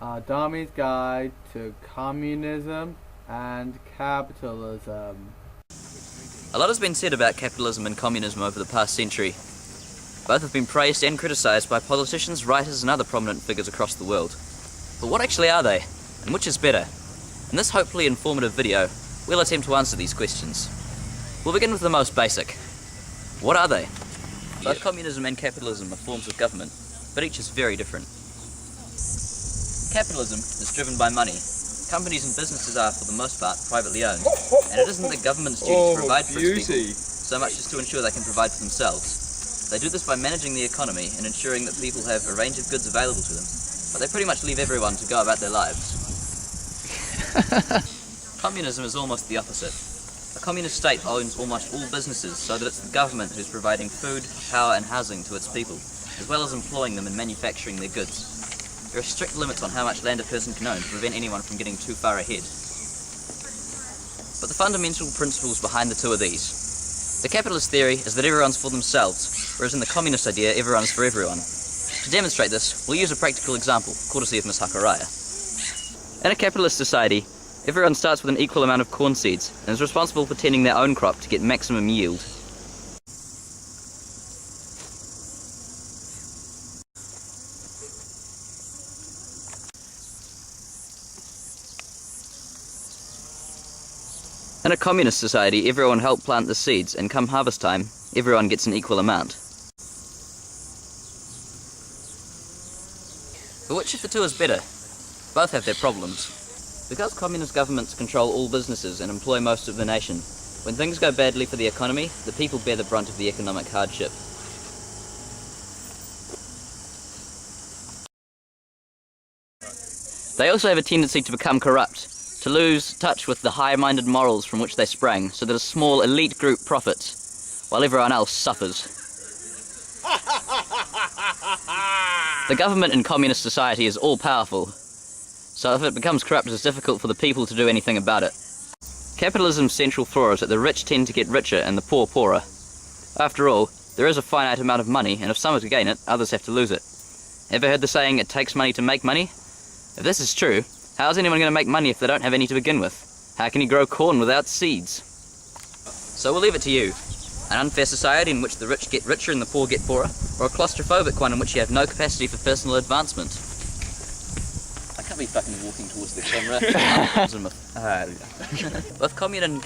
A Dummy's Guide to Communism and Capitalism. A lot has been said about capitalism and communism over the past century. Both have been praised and criticised by politicians, writers and other prominent figures across the world. But what actually are they? And which is better? In this hopefully informative video, we'll attempt to answer these questions. We'll begin with the most basic. What are they? Both communism and capitalism are forms of government, but each is very different. Capitalism is driven by money. Companies and businesses are, for the most part, privately owned, and it isn't the government's duty to provide for its people, so much as to ensure they can provide for themselves. They do this by managing the economy and ensuring that people have a range of goods available to them, but they pretty much leave everyone to go about their lives. Communism is almost the opposite. A communist state owns almost all businesses, so that it's the government who's providing food, power and housing to its people, as well as employing them in manufacturing their goods. There are strict limits on how much land a person can own to prevent anyone from getting too far ahead. But the fundamental principles behind the two are these. The capitalist theory is that everyone's for themselves, whereas in the communist idea, everyone's for everyone. To demonstrate this, we'll use a practical example, courtesy of Ms. Hakaraya. In a capitalist society, everyone starts with an equal amount of corn seeds and is responsible for tending their own crop to get maximum yield. In a communist society, everyone help plant the seeds, and come harvest time, everyone gets an equal amount. But which of the two is better? Both have their problems. Because communist governments control all businesses and employ most of the nation, when things go badly for the economy, the people bear the brunt of the economic hardship. They also have a tendency to become corrupt, to lose touch with the high-minded morals from which they sprang, so that a small elite group profits, while everyone else suffers. The government in communist society is all-powerful, so if it becomes corrupt, it's difficult for the people to do anything about it. Capitalism's central flaw is that the rich tend to get richer and the poor poorer. After all, there is a finite amount of money, and if some are to gain it, others have to lose it. Ever heard the saying, it takes money to make money? If this is true, how is anyone going to make money if they don't have any to begin with? How can you grow corn without seeds? So we'll leave it to you. An unfair society in which the rich get richer and the poor get poorer, or a claustrophobic one in which you have no capacity for personal advancement? I can't be fucking walking towards the camera. With communism...